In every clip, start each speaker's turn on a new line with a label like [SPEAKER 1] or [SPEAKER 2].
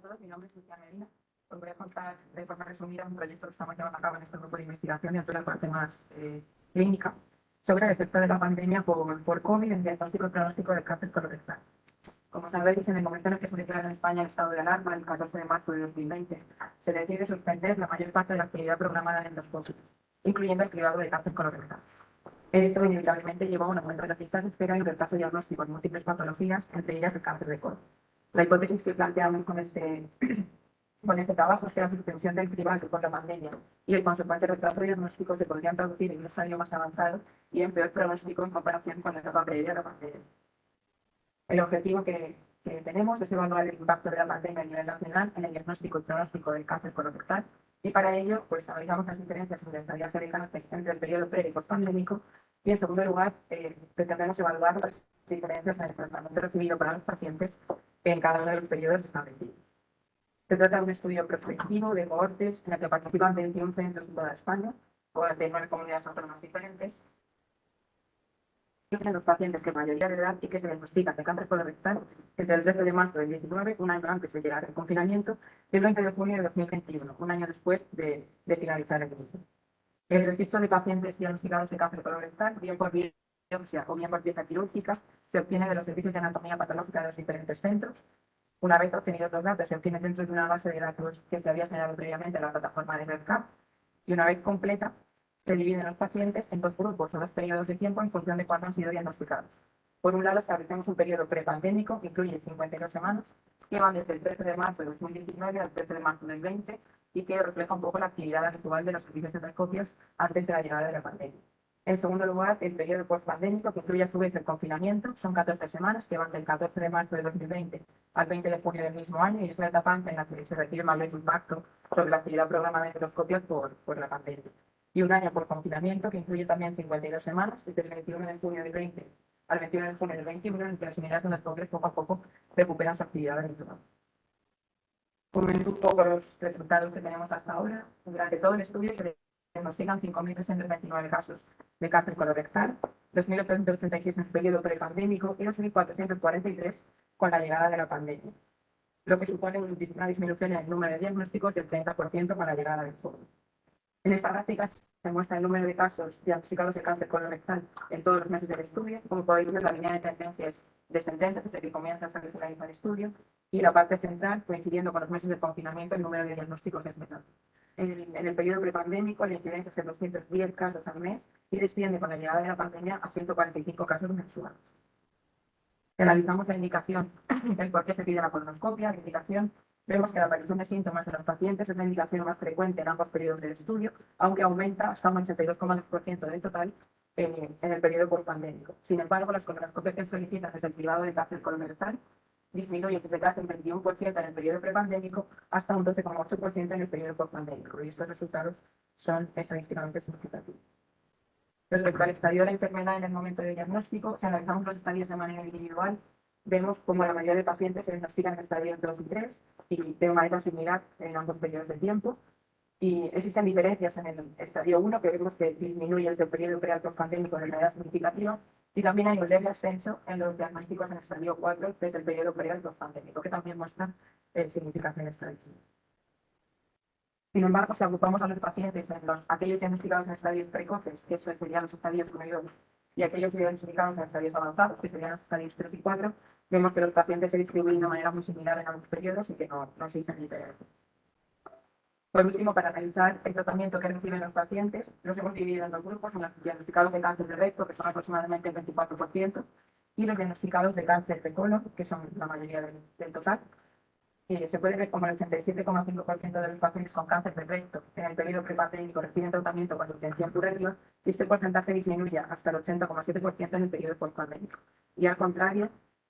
[SPEAKER 1] todos, mi nombre es Lucía Medina. Os voy a contar de forma resumida un proyecto que estamos llevando a cabo en este grupo de investigación dentro de la parte más clínica sobre el efecto de la pandemia por COVID en diagnóstico y pronóstico del cáncer colorectal. Como sabéis, en el momento en el que se declara en España el estado de alarma, el 14 de marzo de 2020, se decide suspender la mayor parte de la actividad programada en endoscopia, incluyendo el cribado de cáncer colorectal. Esto inevitablemente llevó a un aumento de las listas de espera y un retraso diagnóstico en múltiples patologías, entre ellas el cáncer de colon. La hipótesis que planteamos con este trabajo es que la suspensión del cribado con la pandemia y el consecuente retraso diagnóstico se podrían traducir en un estadio más avanzado y en peor pronóstico en comparación con la etapa previa a la pandemia. El objetivo que tenemos es evaluar el impacto de la pandemia a nivel nacional en el diagnóstico y pronóstico del cáncer colorectal, y para ello pues analizamos las diferencias entre el estadiaje de cáncer entre el periodo pre y postpandémico, y en segundo lugar pretendemos evaluar las diferencias en el tratamiento recibido para los pacientes en cada uno de los periodos establecidos. Se trata de un estudio prospectivo de cohortes en el que participan 21 centros en toda España, o de 9 comunidades autónomas diferentes, en los pacientes que mayoría de edad y que se diagnostican de cáncer colorectal entre el 13 de marzo del 19, un año antes de llegar al confinamiento, y el 20 de junio de 2021, un año después de finalizar el mismo. El registro de pacientes diagnosticados de cáncer colorectal, bien por biopsia o bien por pieza quirúrgica, se obtiene de los servicios de anatomía patológica de los diferentes centros. Una vez obtenidos los datos, se obtiene dentro de una base de datos que se había generado previamente en la plataforma de RedCap, y una vez completa, se dividen los pacientes en dos grupos o dos periodos de tiempo en función de cuándo han sido diagnosticados. Por un lado, establecemos un periodo prepandémico que incluye 52 semanas, que van desde el 13 de marzo de 2019 al 13 de marzo del 20 y que refleja un poco la actividad habitual de los servicios de endoscopias antes de la llegada de la pandemia. En segundo lugar, el periodo postpandémico, que incluye a su vez el confinamiento, son 14 semanas, que van del 14 de marzo de 2020 al 20 de junio del mismo año, y es la etapa en la que se requiere mayor impacto sobre la actividad programada de endoscopias por la pandemia. Y un año por confinamiento, que incluye también 52 semanas, desde el 21 de junio del 20 al 21 de junio del 21, en que las unidades de endoscopias poco a poco recuperan su actividad habitual. Comento un poco los resultados que tenemos hasta ahora. Durante todo el estudio se diagnostican 5.329 casos de cáncer colorectal, 2.886 en el periodo prepandémico y 2.443 con la llegada de la pandemia, lo que supone una disminución en el número de diagnósticos del 30% con la llegada del COVID. En esta gráfica se muestra el número de casos diagnosticados de cáncer colorectal en todos los meses del estudio. Como podéis ver, la línea de tendencia es descendente desde que comienza hasta que finaliza el estudio, y la parte central, coincidiendo con los meses de confinamiento, el número de diagnósticos es menor. En el periodo prepandémico, la incidencia es de 210 casos al mes y desciende con la llegada de la pandemia a 145 casos mensuales. Analizamos la indicación del por qué se pide la colonoscopia. La indicación, vemos que la aparición de síntomas en los pacientes es la indicación más frecuente en ambos periodos del estudio, aunque aumenta hasta un 82,2% del total en el periodo postpandémico. Sin embargo, las colonoscopias que se solicitan desde el cribado de cáncer colorectal disminuyen desde casi un 21% en el periodo prepandémico hasta un 12,8% en el periodo postpandémico, y estos resultados son estadísticamente significativos. Respecto al estadio de la enfermedad en el momento de diagnóstico, si analizamos los estadios de manera individual, vemos como la mayoría de pacientes se diagnostican en estadios 2 y 3 y de manera similar en ambos periodos de tiempo. Y existen diferencias en el estadio 1, que vemos que disminuye desde el periodo pre al postpandémico de manera significativa, y también hay un leve ascenso en los diagnósticos en el estadio 4 desde el periodo pre al postpandémico, que también muestran significación estadística. Sin embargo, si agrupamos a los pacientes en aquellos diagnosticados en estadios precoces, que serían los estadios 1 y 2, y aquellos diagnosticados en estadios avanzados, que serían los estadios 3 y 4, vemos que los pacientes se distribuyen de manera muy similar en ambos periodos y que no existen diferencias. Por último, para analizar el tratamiento que reciben los pacientes, los hemos dividido en dos grupos: los diagnosticados de cáncer de recto, que son aproximadamente el 24%, y los diagnosticados de cáncer de colon, que son la mayoría del total. Se puede ver como el 87,5% de los pacientes con cáncer de recto en el periodo prepandémico reciben tratamiento con intención curativa, y este porcentaje disminuye hasta el 80,7% en el periodo postpandémico. Y al contrario,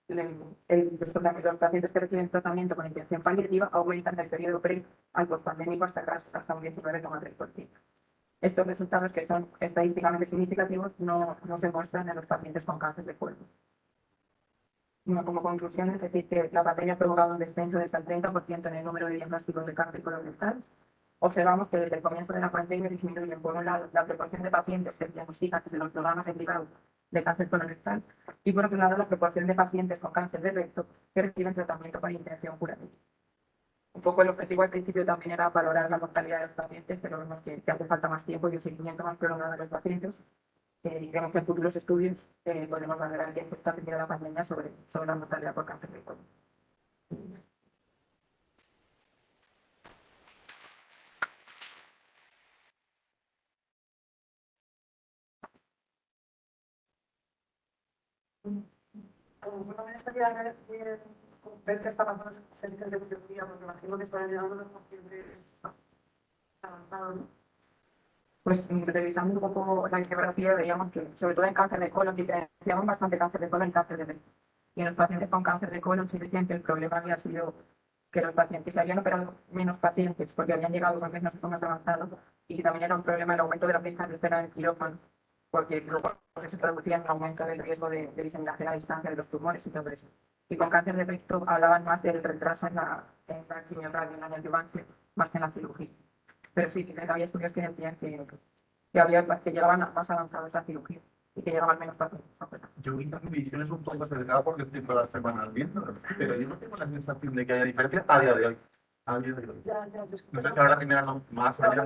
[SPEAKER 1] los pacientes que reciben tratamiento con intención paliativa aumentan del periodo pre al postpandémico hasta un 19,3%. Estos resultados, que son estadísticamente significativos, no se muestran en los pacientes con cáncer de colon. Como conclusión, es decir, que la pandemia ha provocado un descenso de hasta el 30% en el número de diagnósticos de cáncer colorectal. Observamos que desde el comienzo de la pandemia disminuyen, por un lado, la proporción de pacientes que se diagnostican desde los programas de cribado de cáncer colorectal, y por otro lado, la proporción de pacientes con cáncer de recto que reciben tratamiento con intención curativa. Un poco el objetivo al principio también era valorar la mortalidad de los pacientes, pero vemos que hace falta más tiempo y un seguimiento más prolongado de los pacientes. Y creemos que en futuros estudios podremos valorar qué efecto ha tenido la pandemia sobre la mortalidad por cáncer de colon. Bueno, me gustaría ver qué está pasando en los servicios de biología, porque imagino que están llegando los pacientes avanzados, ¿no? Pues revisando un poco la infografía veíamos que, sobre todo en cáncer de colon, diferenciamos bastante cáncer de colon y cáncer de recto. Y en los pacientes con cáncer de colon se decían que el problema había sido que los pacientes se habían operado menos pacientes porque habían llegado con diagnóstico más avanzado y que también era un problema el aumento de las listas de espera en el quirófano, porque luego se traducía en un aumento del riesgo de diseminación a distancia de los tumores y todo eso. Y con cáncer de recto hablaban más del retraso en la quimioterapia, en la neoadjuvante, más que en la cirugía. Pero sí, había estudios que decían que llegaban más avanzados la cirugía y que llegaban menos pacientes.
[SPEAKER 2] Yo vi las mediciones un poco acercadas porque estoy todas las semanas viendo, pero yo no tengo la sensación de que haya diferencia a día de hoy. A día de hoy. No sé si ahora que mirando más allá.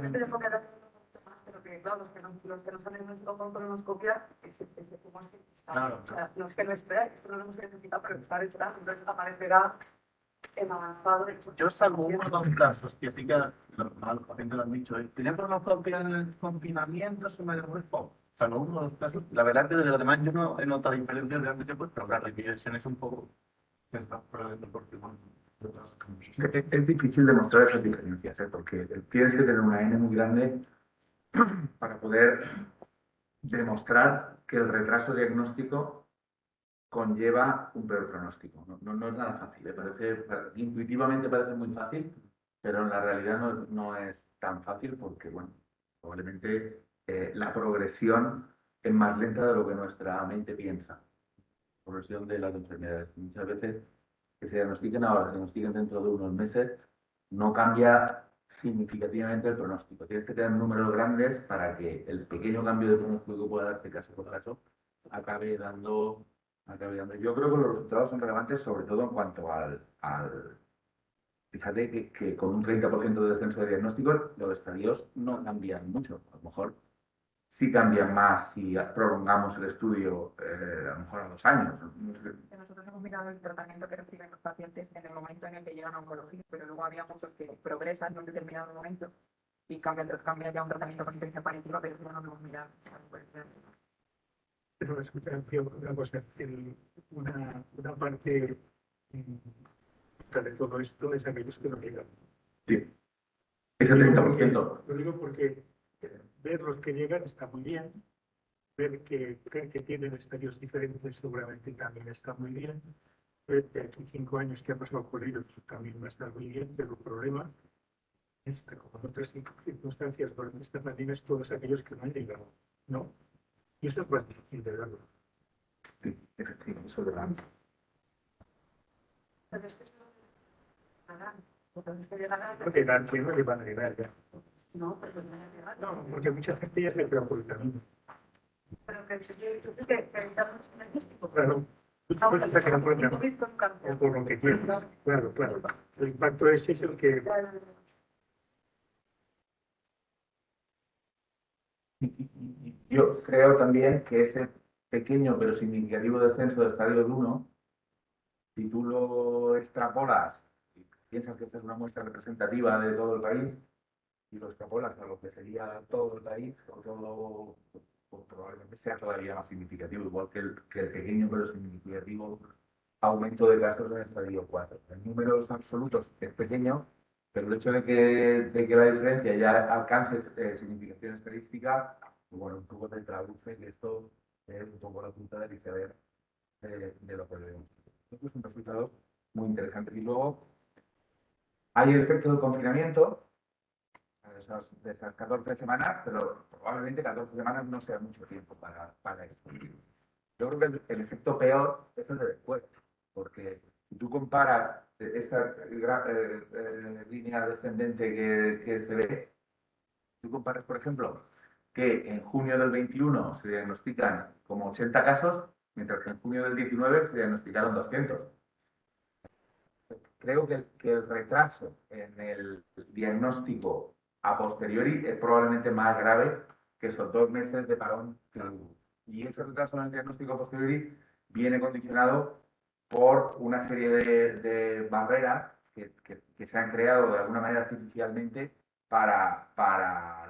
[SPEAKER 1] Pero que, claro, los que no saben con colonoscopia, ese tumor sí está.
[SPEAKER 2] Claro.
[SPEAKER 1] O sea, no es que no esté, es que no lo hemos identificado, pero está, entonces aparecerá en avanzado.
[SPEAKER 2] Yo salvo uno o dos casos que sí que normal, los pacientes lo han dicho, tenía colonoscopia en el confinamiento, se me derrumbó. Salvo uno o dos casos. La verdad es que de los demás yo no he notado diferencias de antes, pues, pero claro, la investigación es un poco. Porque, bueno,
[SPEAKER 3] es difícil demostrar esas diferencias, porque tienes que tener una N muy grande para poder demostrar que el retraso diagnóstico conlleva un peor pronóstico. No es nada fácil, intuitivamente parece muy fácil, pero en la realidad no es tan fácil porque, bueno, probablemente la progresión es más lenta de lo que nuestra mente piensa. Progresión de las enfermedades. Muchas veces que se diagnostiquen ahora, se diagnostiquen dentro de unos meses, no cambia significativamente el pronóstico. Tienes que tener números grandes para que el pequeño cambio de pronóstico que pueda darse caso por caso acabe dando. Yo creo que los resultados son relevantes sobre todo en cuanto al fíjate que con un 30% de descenso de diagnósticos los estadios no cambian mucho. A lo mejor sí cambian más si prolongamos el estudio a lo mejor a 2 años.
[SPEAKER 1] Nosotros hemos mirado el tratamiento que reciben los pacientes en el momento en el que llegan a oncología, pero luego había muchos que progresan en un determinado momento y cambian ya un tratamiento con intención paliativa, pero eso no lo hemos mirado.
[SPEAKER 4] Pero escucha, tío, una cosa, una parte de todo esto es aquellos que no llegan.
[SPEAKER 3] Sí, ese 30%.
[SPEAKER 4] Lo digo porque ver los que llegan está muy bien, ver que tienen estadios diferentes seguramente también está muy bien, ver que aquí 5 años que ha pasado por ellos también va a estar muy bien, pero el problema es que como en otras circunstancias durante esta pandemia es todos aquellos que no han llegado, ¿no? Y eso es más difícil de verlo.
[SPEAKER 3] Sí, efectivamente, eso es verdad.
[SPEAKER 1] Pero es que eso llegará.
[SPEAKER 4] No llegan, que no le van a llegar ya.
[SPEAKER 1] No, pero no van a llegar.
[SPEAKER 4] No, porque mucha gente ya se queda por el camino.
[SPEAKER 1] Pero que necesitamos un diagnóstico.
[SPEAKER 4] Claro, mucha gente se queda por el camino.
[SPEAKER 1] COVID con cáncer.
[SPEAKER 4] O por lo que quieras. Claro. El impacto ese es el que.
[SPEAKER 3] Yo creo también que ese pequeño pero significativo descenso de estadios 1, si tú lo extrapolas y piensas que esta es una muestra representativa de todo el país, y lo extrapolas a lo que sería todo el país, o todo, pues probablemente sea todavía más significativo, igual que el pequeño pero significativo aumento de casos en el estadio 4. En números absolutos es pequeño, pero el hecho de que la diferencia ya alcance significación estadística, pues bueno, un poco te traduce que esto es un poco la punta del iceberg de lo que vemos. Esto es un resultado muy interesante. Y luego hay el efecto del confinamiento, de esas 14 semanas, pero probablemente 14 semanas no sea mucho tiempo para esto. Yo creo que el efecto peor es el de después, porque si tú comparas esta línea descendente que se ve, tú comparas, por ejemplo, que en junio del 21 se diagnostican como 80 casos, mientras que en junio del 19 se diagnosticaron 200. creo que el retraso en el diagnóstico a posteriori es probablemente más grave que esos 2 meses de parón que hubo. Y ese retraso en el diagnóstico a posteriori viene condicionado por una serie de barreras que se han creado de alguna manera artificialmente para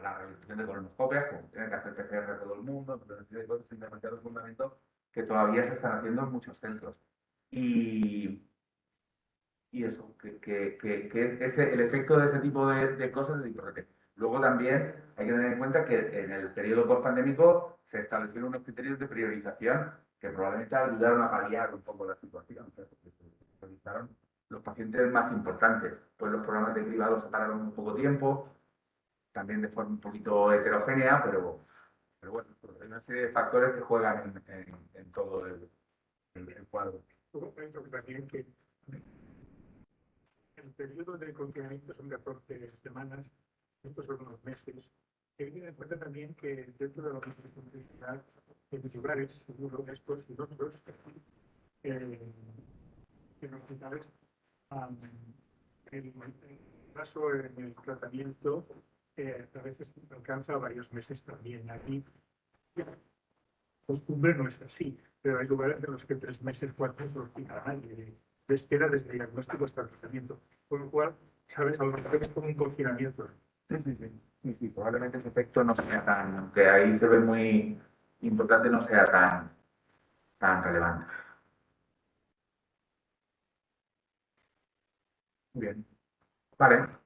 [SPEAKER 3] la realización de colonoscopias, como tener que hacer PCR a todo el mundo, pero una serie de cosas sin demasiados fundamentos que todavía se están haciendo en muchos centros. Y eso, el efecto de ese tipo de cosas es importante. Luego también hay que tener en cuenta que en el periodo postpandémico se establecieron unos criterios de priorización que probablemente ayudaron a paliar un poco la situación. O sea, porque se priorizaron los pacientes más importantes. Pues los programas de cribados se pararon un poco tiempo, también de forma un poquito heterogénea, pero bueno, hay una serie de factores que juegan en todo el cuadro.
[SPEAKER 4] Luego pienso que también que el periodo de confinamiento son 14 semanas, estos son unos meses. Hay que tener en cuenta también que dentro de la universidad, en lugares, seguro, estos y otros, en hospitales, el paso en el tratamiento a veces alcanza varios meses también. Aquí, costumbre no es así, pero hay lugares en los que 3 meses, 4 no tiene a nadie de espera desde el diagnóstico hasta el tratamiento. Con lo cual, sabes, a lo mejor es como un confinamiento.
[SPEAKER 3] Sí, probablemente ese efecto no sea tan, aunque ahí se ve muy importante, no sea tan relevante. Muy bien. Vale.